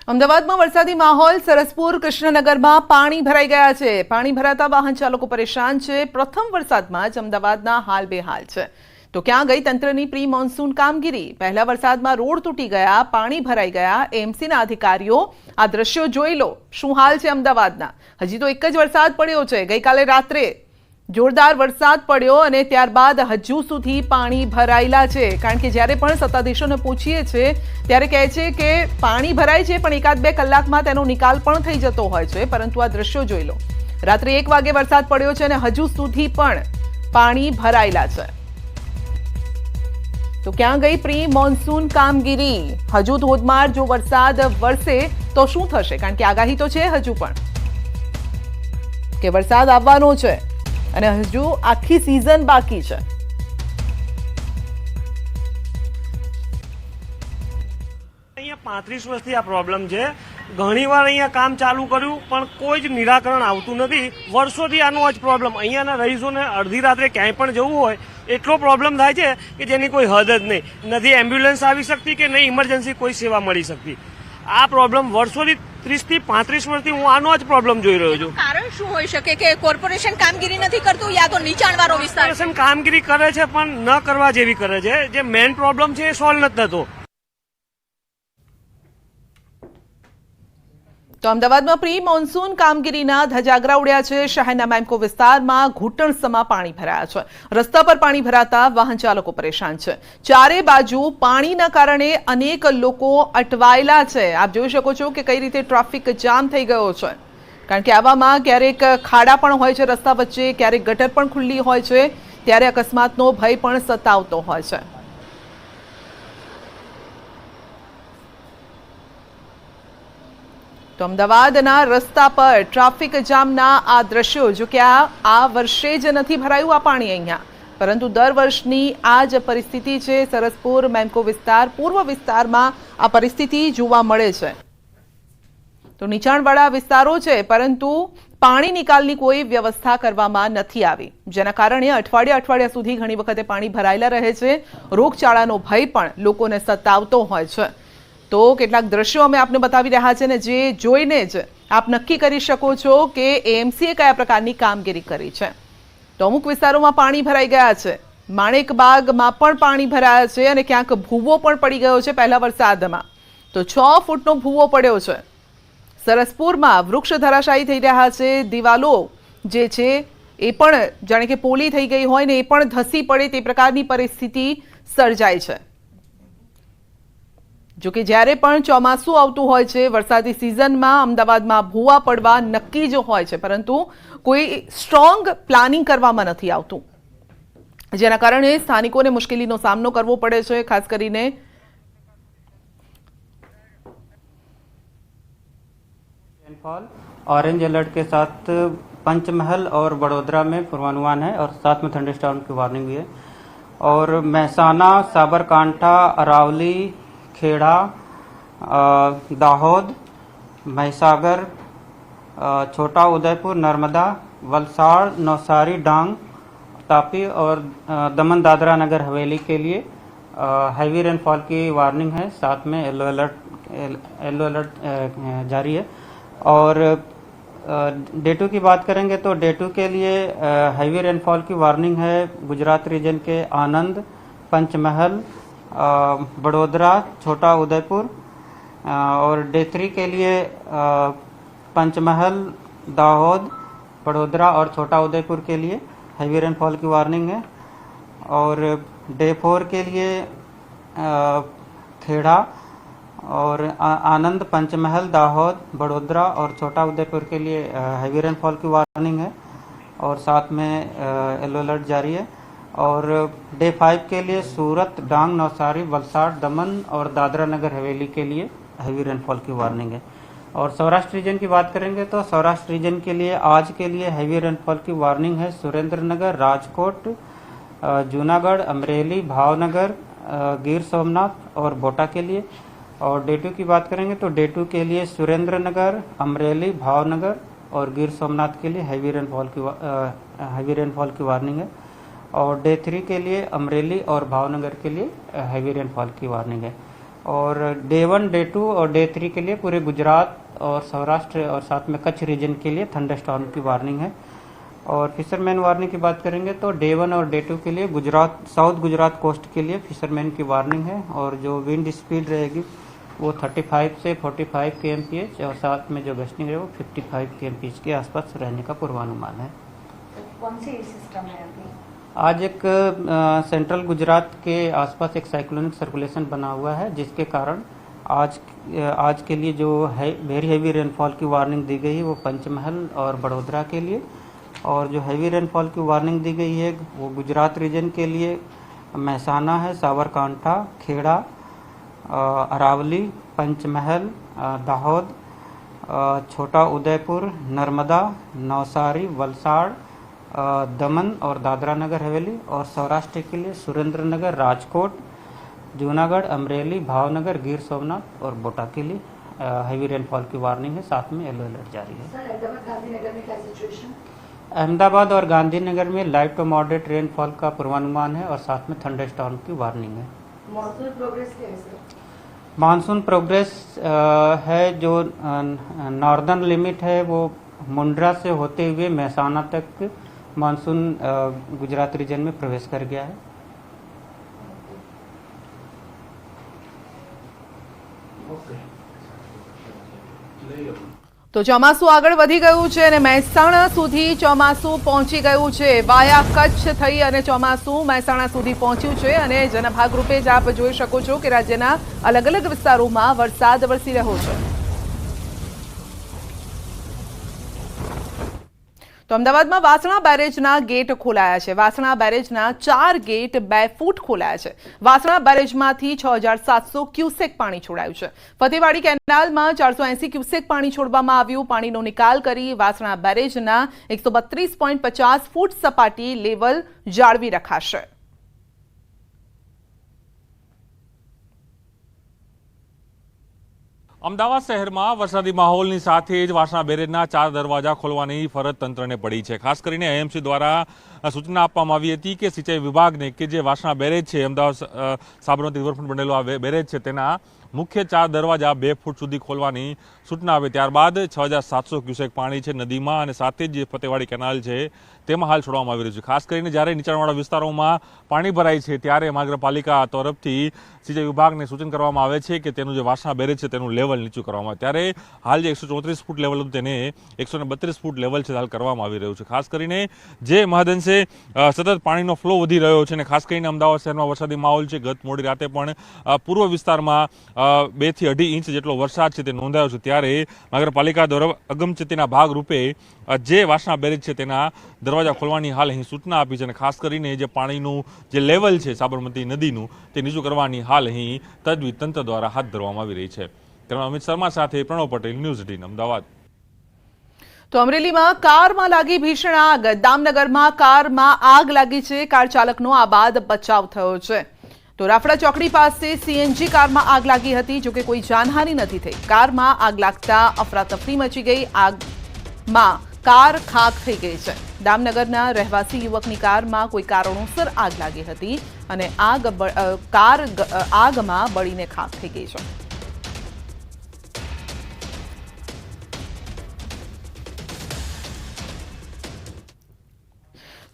અમદાવાદમાં વરસાદી માહોલ. સરસપુર કૃષ્ણનગરમાં પાણી ભરાઈ ગયા છે. પાણી ભરાતા વાહન ચાલકો પરેશાન છે. પ્રથમ વરસાદમાં જ અમદાવાદના હાલ બેહાલ છે. તો ક્યાં ગઈ તંત્રની પ્રી મોન્સૂન કામગીરી? પહેલા વરસાદમાં રોડ તૂટી ગયા, પાણી ભરાઈ ગયા. એએમસીના અધિકારીઓ આ દ્રશ્યો જોઈ લો. શું હાલ છે અમદાવાદના? હજી તો એક જ વરસાદ પડ્યો છે. ગઈકાલે રાત્રે જોરદાર વરસાદ પડ્યો અને ત્યારબાદ હજુ સુધી પાણી ભરાયેલા છે. કારણ કે જ્યારે પણ સત્તાધીશોને પૂછીએ છીએ ત્યારે કહે છે કે પાણી ભરાય છે, પણ એકાદ બે કલાકમાં તેનો નિકાલ પણ થઈ જતો હોય છે. પરંતુ આ દ્રશ્યો જોઈ લો. રાત્રે 1 વાગે વરસાદ પડ્યો છે અને હજુ સુધી પણ પાણી ભરાયેલા છે. તો ક્યાં ગઈ પ્રી મોન્સૂન કામગીરી? હજુ ધોધમાર જો વરસાદ વરસે તો શું થશે? કારણ કે આગાહી તો છે હજુ પણ કે વરસાદ આવવાનો છે અને હજુ આખી સીઝન બાકી છે. અહીંયા 35 વર્ષથી આ પ્રોબ્લેમ છે. ઘણીવાર અહીંયા કામ ચાલુ કર્યું પણ કોઈ જ નિરાકરણ આવતું નથી. વર્ષોથી આનો જ પ્રોબ્લેમ. અહીંયાના રહીશોને અડધી રાત્રે ક્યાંય પણ જવું હોય એટલો પ્રોબ્લેમ થાય છે કે જેની કોઈ હદ જ નહીં. નથી એમ્બ્યુલન્સ આવી શકતી કે નહીં ઇમરજન્સી કોઈ સેવા મળી શકતી. આ પ્રોબ્લેમ વર્ષોથી 30 થી 35 વર્ષથી હું આનો જ પ્રોબ્લેમ જોઈ રહ્યો છું. કારણ શું હોઈ શકે કે કોર્પોરેશન કામગીરી નથી કરતું યા તો નીચાણવાળો વિસ્તાર? કોર્પોરેશન કામગીરી કરે છે પણ ન કરવા જેવી કરે છે. જે મેઇન પ્રોબ્લેમ છે એ સોલ્વ નથી થતો. તો અમદાવાદમાં પ્રી મોન્સૂન કામગીરીના ધજાગરા ઉડ્યા છે. શહેરના મેમ્કો વિસ્તારમાં ઘૂંટણસમાં પાણી ભરાયા છે. રસ્તા પર પાણી ભરાતા વાહન ચાલકો પરેશાન છે. ચારે બાજુ પાણીના કારણે અનેક લોકો અટવાયેલા છે. આપ જોઈ શકો છો કે કઈ રીતે ટ્રાફિક જામ થઈ ગયો છે. કારણ કે આવામાં ક્યારેક ખાડા પણ હોય છે રસ્તા વચ્ચે, ક્યારેક ગટર પણ ખુલ્લી હોય છે, ત્યારે અકસ્માતનો ભય પણ સતાવતો હોય છે. તો અમદાવાદના રસ્તા પર ટ્રાફિક જામના આ દ્રશ્યો, જો કે આ વર્ષે જ નથી ભરાયું આ પાણી અહીંયા, પરંતુ દર વર્ષની આ જ પરિસ્થિતિ છે. સરસપુર મેમ્કો વિસ્તાર પૂર્વ વિસ્તારમાં આ પરિસ્થિતિ જોવા મળે છે. તો નીચાણવાળા વિસ્તારો છે પરંતુ પાણી નિકાલની કોઈ વ્યવસ્થા કરવામાં નથી આવી, જેના કારણે અઠવાડિયા સુધી ઘણી વખતે પાણી ભરાયેલા રહે છે. રોગચાળાનો ભય પણ લોકોને સતાવતો હોય છે. તો કેટલાક દ્રશ્યો અમે આપને બતાવી રહ્યા છે ને જે જોઈને જ આપ નક્કી કરી શકો છો કે એએમસીએ કયા પ્રકારની કામગીરી કરી છે. તો અમુક વિસ્તારોમાં પાણી ભરાઈ ગયા છે. માણેકબાગમાં પણ પાણી ભરાયા છે અને ક્યાંક ભૂવો પણ પડી ગયો છે પહેલા વરસાદમાં. તો 6 ફૂટનો ભૂવો પડ્યો છે. સરસપુરમાં વૃક્ષ ધરાશાયી થઈ રહ્યા છે. દિવાલો જે છે એ પણ જાણે કે પોલી થઈ ગઈ હોય ને એ પણ ધસી પડે તે પ્રકારની પરિસ્થિતિ સર્જાય છે. જોકે જ્યારે પણ ચોમાસું આવતું હોય છે, વરસાદી સિઝનમાં અમદાવાદમાં ભૂવા પડવા નક્કી જ હોય છે, પરંતુ કોઈ સ્ટ્રોંગ પ્લાનિંગ કરવામાં નથી આવતું, જેના કારણે સ્થાનિકોને મુશ્કેલીનો સામનો કરવો પડે છે. ખાસ કરીને रेनफॉल ऑरेंज अलर्ट के साथ पंचमहल और बड़ोदरा में पूर्वानुमान है और साथ में थंडरस्टॉर्म की वार्निंग भी है. और महसाना, साबरकांठा, अरावली, खेड़ा, दाहोद, महिसागर, छोटा उदयपुर, नर्मदा, वलसाड़, नौसारी, डांग, तापी और दमन दादरा नगर हवेली के लिए हैवी रेनफॉल की वार्निंग है. साथ में येलो अलर्ट जारी है. और डे 2 की बात करेंगे तो डे 2 के लिए हैवी रेनफॉल की वार्निंग है गुजरात रीजन के आनंद, पंचमहल, बड़ोदरा, छोटा उदयपुर. और डे 3 के लिए पंचमहल, दाहोद, बड़ोदरा और छोटा उदयपुर के लिए हैवी रेनफॉल की वार्निंग है. और डे 4 के लिए खेड़ा और आनंद, पंचमहल, दाहोद, बड़ोदरा और छोटा उदयपुर के लिए हैवी रेनफॉल की वार्निंग है और साथ में येलो अलर्ट जारी है. और डे 5 के लिए सूरत, डांग, नौसारी, वलसाड़, दमन और दादरा नगर हवेली के लिए हैवी रेनफॉल की वार्निंग है. और सौराष्ट्र रीजन की बात करेंगे तो सौराष्ट्र रीजन के लिए आज के लिए हैवी रेनफॉल की वार्निंग है सुरेंद्रनगर, राजकोट, जूनागढ़, अमरेली, भावनगर, गिर सोमनाथ और बोटा के लिए. और डे 2 की बात करेंगे तो डे 2 के लिए सुरेंद्रनगर, अमरेली, भावनगर और गिर सोमनाथ के लिए हैवी रेनफॉल की वार्निंग है. और डे 3 के लिए अमरेली और भावनगर के लिए हैवी रेनफॉल की वार्निंग है. और डे 1, डे 2 और डे 3 के लिए पूरे गुजरात और सौराष्ट्र और साथ में कच्छ रीजन के लिए थंडरस्टॉर्म की वार्निंग है। और फिशरमैन वार्निंग की बात करेंगे तो डे 1 और डे 2 के लिए गुजरात, साउथ गुजरात कोस्ट के लिए फिशरमैन की वार्निंग है। और जो विंड स्पीड रहेगी वो 35 से 45 kmph और साथ में जो गस्टिंग है वो 55 kmph के आसपास रहने का पूर्वानुमान है। कौन सी सिस्टम है अभी? आज एक सेंट्रल गुजरात के आसपास एक साइक्लोनिक सर्कुलेशन बना हुआ है, जिसके कारण आज के लिए जो है वेरी हैवी रेनफॉल की वार्निंग दी गई है वो पंचमहल और बड़ोदरा के लिए। और जो हैवी रेनफॉल की वार्निंग दी गई है वो गुजरात रीजन के लिए महसाना है, साबरकांठा, खेड़ा, अरावली, पंचमहल, दाहोद, छोटा उदयपुर, नर्मदा, नवसारी, वलसाड़, दमन और दादरा नगर हवेली। और सौराष्ट्र के लिए सुरेंद्रनगर, राजकोट, जूनागढ़, अमरेली, भावनगर, गिर सोमनाथ और बोटा के लिए हैवी रेनफॉल की वार्निंग है, साथ में येलो अलर्ट जारी है। सर, अहमदाबाद गांधीनगर में क्या सिचुएशन? अहमदाबाद और गांधीनगर में लाइट टू मॉडरेट रेनफॉल का पूर्वानुमान है और साथ में थंडरस्टॉर्म की वार्निंग है। मॉनसून प्रोग्रेस क्या है सर? मानसून प्रोग्रेस है जो नॉर्दर्न लिमिट है वो मुंड्रा से होते हुए महसाना तक मानसून गुजरात रीजन में प्रवेश कर गया है। તો ચોમાસું આગળ વધી ગયું છે અને મહેસાણા સુધી ચોમાસું પહોંચી ગયું છે। વાયા કચ્છ થઈ અને ચોમાસું મહેસાણા સુધી પહોંચ્યું છે અને જેના ભાગરૂપે જ આપ જોઈ શકો છો કે રાજ્યના અલગ અલગ વિસ્તારોમાં વરસાદ વરસી રહ્યો છે। તો અમદાવાદમાં વાસણા બેરેજના ગેટ ખોલાયા છે। વાસણા બેરેજના 4 ગેટ 2 ફૂટ ખોલાયા છે। વાસણા બેરેજમાંથી 6700 ક્યુસેક પાણી છોડાયું છે। ફતેવાડી કેનાલમાં 480 ક્યુસેક પાણી છોડવામાં આવ્યું। પાણીનો નિકાલ કરી વાસણા બેરેજના 132.50 ફૂટ સપાટી લેવલ જાળવી રખાશે। અમદાવાદ શહેરમાં વરસાદી માહોલની સાથે જ વાસણા બેરેજના 4 દરવાજા ખોલવાની ફરજ તંત્રને પડી છે। ખાસ કરીને એએમસી દ્વારા સૂચના આપવામાં આવી હતી કે સિંચાઈ વિભાગને કે જે વાસણા બેરેજ છે, અમદાવાદ સાબરમતી રિવરફ્રન્ટ બનેલો આ બેરેજ છે, તેના મુખ્ય 4 દરવાજા 2 ફૂટ સુધી ખોલવાની સૂચના આવે। ત્યારબાદ 6700 ક્યુસેક પાણી છે નદીમાં અને સાથે જ જે ફતેવાડી કેનાલ છે તેમાં હાલ છોડવામાં આવી રહ્યું છે। ખાસ કરીને જ્યારે નીચાણવાળા વિસ્તારોમાં પાણી ભરાય છે ત્યારે મહાનગરપાલિકા તરફથી સિંચાઈ વિભાગને સૂચન કરવામાં આવે છે કે તેનું જે વાસણા બેરેજ છે તેનું લેવલ નીચું કરવામાં આવે। ત્યારે હાલ જે 134 ફૂટ લેવલ હતું તેને 132 ફૂટ લેવલ છે હાલ કરવામાં આવી રહ્યું છે। ખાસ કરીને જે મહદઅંશે સતત પાણીનો ફ્લો વધી રહ્યો છે અને ખાસ કરીને અમદાવાદ શહેરમાં વરસાદી માહોલ છે। ગત મોડી રાતે પણ પૂર્વ વિસ્તારમાં 2 થી 2.5 ઇંચ જેટલો વરસાદ છે તે નોંધાયો છે। ત્યારે મહાનગરપાલિકા દ્વારા અગમચેતીના ભાગરૂપે જે વાસણા બેરેજ છે તેના દરવાજા ખોલવાની હાલ અહીં સૂચના આપી છે અને ખાસ કરીને જે પાણીનું જે લેવલ છે સાબરમતી નદીનું તે નીચું કરવાની હાલ અહીં તજવીજ તંત્ર દ્વારા હાથ ધરવામાં આવી રહી છે। તેમાં અમિત શર્મા સાથે પ્રણવ પટેલ, ન્યૂઝ 18 અમદાવાદ। તો અમરેલીમાં કારમાં લાગી ભીષણ આગ। દામનગરમાં કારમાં આગ લાગી છે। કાર ચાલકનો આ બાદ બચાવ થયો છે। તો રાફડા ચોકડી પાસે સીએનજી કારમાં આગ લાગી હતી, જોકે કોઈ જાનહાનિ નથી થઈ। કારમાં આગ લાગતા અફરાતફરી મચી ગઈ। આગમાં કાર ખાક થઈ ગઈ છે। દામનગરના રહેવાસી યુવકની કારમાં કોઈ કારણોસર આગ લાગી હતી અને કાર આગમાં બળીને ખાક થઈ ગઈ છે।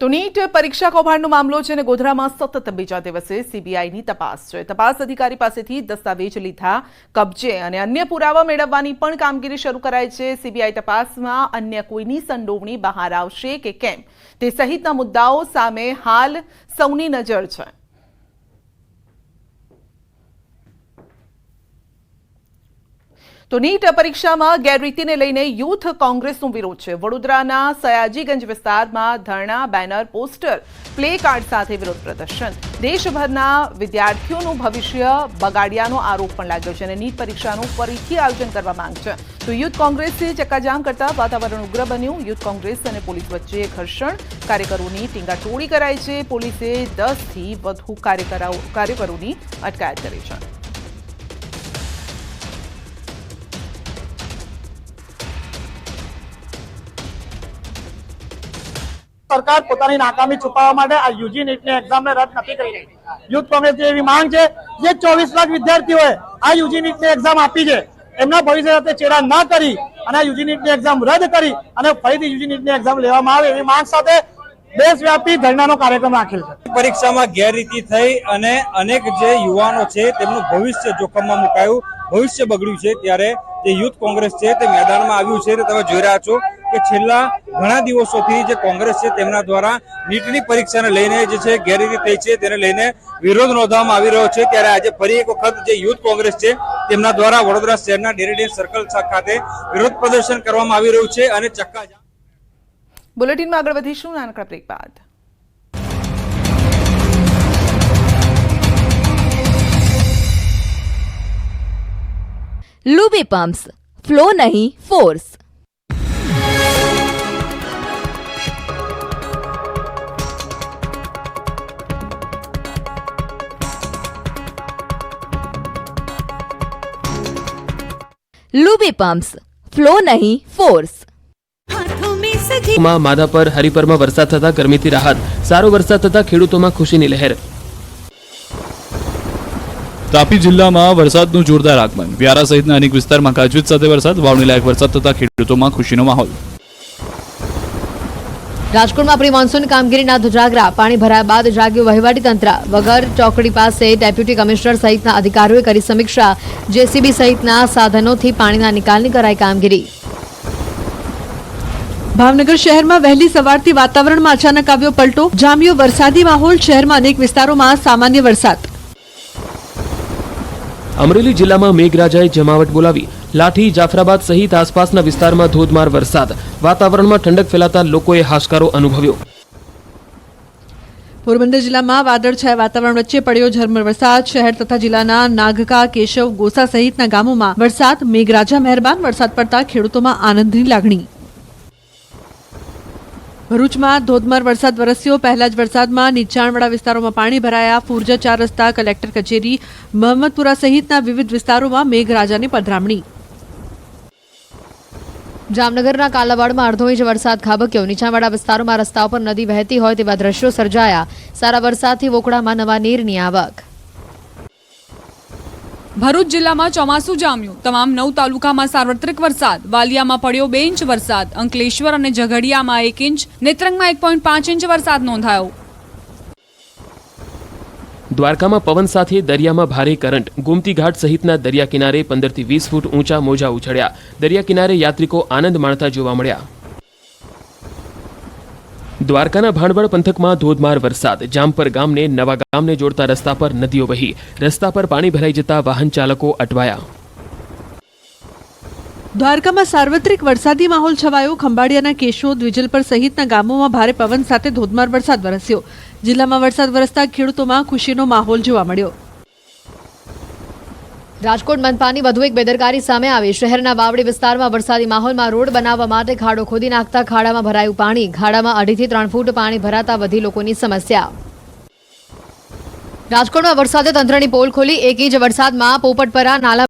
તો નીટ પરીક્ષા કૌભાંડનો મામલો છે અને ગોધરામાં સતત બીજા દિવસે સીબીઆઈની તપાસ છે। તપાસ અધિકારી પાસેથી દસ્તાવેજ લીધા કબજે અને અન્ય પુરાવા મેળવવાની પણ કામગીરી શરૂ કરાઈ છે। સીબીઆઈ તપાસમાં અન્ય કોઈની સંડોવણી બહાર આવશે કે કેમ તે સહિતના મુદ્દાઓ સામે હાલ સૌની નજર છે। તો નીટ પરીક્ષામાં ગેરરીતિને લઈને યુથ કોંગ્રેસનો વિરોધ છે। વડોદરાના સયાજીગંજ વિસ્તારમાં ધરણા, બેનર, પોસ્ટર, પ્લે કાર્ડ સાથે વિરોધ પ્રદર્શન। દેશભરના વિદ્યાર્થીઓનું ભવિષ્ય બગાડ્યાનો આરોપ પણ લાગ્યો છે અને નીટ પરીક્ષાનું ફરીથી આયોજન કરવા માંગ છે। તો યુથ કોંગ્રેસે ચક્કાજામ કરતા વાતાવરણ ઉગ્ર બન્યું। યુથ કોંગ્રેસ અને પોલીસ વચ્ચે ઘર્ષણ, કાર્યકરોની ટીંગાટોળી કરાઈ છે। પોલીસે 10 થી વધુ કાર્યકરોની અટકાયત કરી છે। સરકાર પોતાની નાકામી છુપાવવા માટે આ યુજી નીટની એક્ઝામને રદ નથી કરી રહી. યુથ કોંગ્રેસની એવી માંગ છે જે 24 લાખ વિદ્યાર્થીઓએ આ યુજી નીટની એક્ઝામ આપી છે એમના ભવિષ્ય સાથે ચેડા ન કરી અને આ યુજી નીટની એક્ઝામ રદ કરી અને ફરીથી યુજી નીટની એક્ઝામ લેવામાં આવે એવી માંગ સાથે દેશવ્યાપી ધરણાનો કાર્યક્રમ રાખેલ છે. પરીક્ષામાં ગેરરીતિ થઈ અને અનેક જે યુવાનો છે તેમનું ભવિષ્ય જોખમમાં મુકાયું, ભવિષ્ય બગડ્યું છે, ત્યારે જે યુથ કોંગ્રેસ છે તે મેદાનમાં આવ્યું છે. તમે જોઈ રહ્યા છો કે છેલ્લા ઘણા દિવસોથી જે કોંગ્રેસ છે તેમના દ્વારા નીટની પરીક્ષાને લઈને જે છે ગેરરીતિ થઈ છે તેને લઈને વિરોધ નોંધવામાં આવી રહ્યો છે. ત્યારે આજે ફરી એક વખત જે યુથ કોંગ્રેસ છે તેમના દ્વારા વડોદરા શહેરના ડેરીડેન સર્કલ ખાતે વિરોધ પ્રદર્શન કરવામાં આવી રહ્યું છે અને ચક્કાજામ. બુલેટિનમાં આગળ વધીશું નાનકડા બ્રેક બાદ. લૂબી પમ્પ્સ, ફ્લો નહીં ફોર્સ. લૂબી પમ્પ્સ, ફ્લો નહીં ફોર્સ. માધાપર હરિપરમાં વરસાદ થતા ગરમીથી રાહત, સારો વરસાદ થતા ખેડૂતોમાં ખુશીની લહેર. તાપી જિલ્લામાં વરસાદનું જોરદાર આગમન, વ્યારા સહિતના અનેક વિસ્તારમાં ગાજવીજ સાથે વરસાદ, વાવણી લાયક વરસાદ થતા ખેડૂતોમાં ખુશીનો માહોલ. રાજકોટમાં પ્રી મોન્સૂન કામગીરીના ધજાગરા, પાણી ભરાયા બાદ જાગ્યું વહીવટી તંત્ર. વગર ચોકડી પાસે ડેપ્યુટી કમિશનર સહિતના અધિકારીઓએ કરી સમીક્ષા. જેસીબી સહિતના સાધનોથી પાણીના નિકાલની કરાઈ કામગીરી. ભાવનગર શહેરમાં વહેલી સવારથી વાતાવરણમાં અચાનક આવ્યો પલટો, જામ્યો વરસાદી માહોલ. શહેરમાં અનેક વિસ્તારોમાં સામાન્ય વરસાદ. અમરેલી જિલ્લામાં મેઘરાજાએ જમાવટ બોલાવી, લાઠી, જાફરાબાદ સહિત આસપાસના વિસ્તારમાં ધોધમાર વરસાદ, વાતાવરણમાં ઠંડક ફેલાતા લોકોએ હાશકારો અનુભવ્યો. પોરબંદર જિલ્લામાં વાદળછાયા વાતાવરણ વચ્ચે પડ્યો ઝરમર વરસાદ. શહેર તથા જિલ્લાના નાગકા, કેશવ, ગોસા સહિતના ગામોમાં વરસાદ. મેઘરાજા મહેરબાન, વરસાદ પડતા ખેડૂતોમાં આનંદની લાગણી. ભરૂચમાં ધોધમાર વરસાદ વરસ્યો. પહેલા જ વરસાદમાં નીચાણવાળા વિસ્તારોમાં પાણી ભરાયા. ફુરજા 4 રસ્તા, કલેક્ટર કચેરી, મહમ્મદપુરા સહિતના વિવિધ વિસ્તારોમાં મેઘરાજાની પધરામણી. જામનગરના કાલાવાડમાં અડધો ઇંચ વરસાદ ખાબક્યો. નીચાણવાળા વિસ્તારોમાં રસ્તાઓ પર નદી વહેતી હોય તેવા દ્રશ્યો સર્જાયા. સારા વરસાદથી વોકડામાં નવા નીરની આવક. ભરૂચ જિલ્લામાં ચોમાસું જામ્યું. તમામ 9 તાલુકામાં સાર્વત્રિક વરસાદ. વાલિયામાં પડ્યો 2 ઇંચ વરસાદ. અંકલેશ્વર અને ઝઘડિયામાં 1 ઇંચ, નેત્રંગમાં 1.5 ઇંચ વરસાદ નોંધાયો. દ્વારકામાં પવન સાથે દરિયામાં ભારે કરંટ, ગોમતી ઘાટ સહિતના દરિયા કિનારે 15 થી 20 ફૂટ ઊંચા મોજા ઉછળ્યા. દરિયા કિનારે યાત્રિકો આનંદ માણતા જોવા મળ્યા. દ્વારકાના ભાણવડ પંથકમાં ધોધમાર વરસાદ. જામપર ગામને નવા ગામને જોડતા રસ્તા પર નદીઓ વહી, રસ્તા પર પાણી ભરાઈ જતા વાહન ચાલકો અટવાયા. દ્વારકામાં સાર્વત્રિક વરસાદી માહોલ છવાયો. ખંભાળિયાના કેશોદ, વિજલપર સહિતના ગામોમાં ભારે પવન સાથે ધોધમાર વરસાદ વરસ્યો. જિલ્લામાં વરસાદ વરસતા ખેડૂતોમાં ખુશીનો માહોલ જોવા મળ્યો. રાજકોટ મનપાની વધુ એક બેદરકારી સામે આવી. શહેરના વાવડી વિસ્તારમાં વરસાદી માહોલમાં રોડ બનાવવા માટે ખાડો ખોદી નાખતા ખાડામાં ભરાયું પાણી. ખાડામાં 2.5 થી 3 ફૂટ પાણી ભરાતા વધી લોકોની સમસ્યા. રાજકોટમાં વરસાદે તંત્રની પોલ ખોલી. 1 ઇંચ વરસાદમાં પોપટપરા નાલા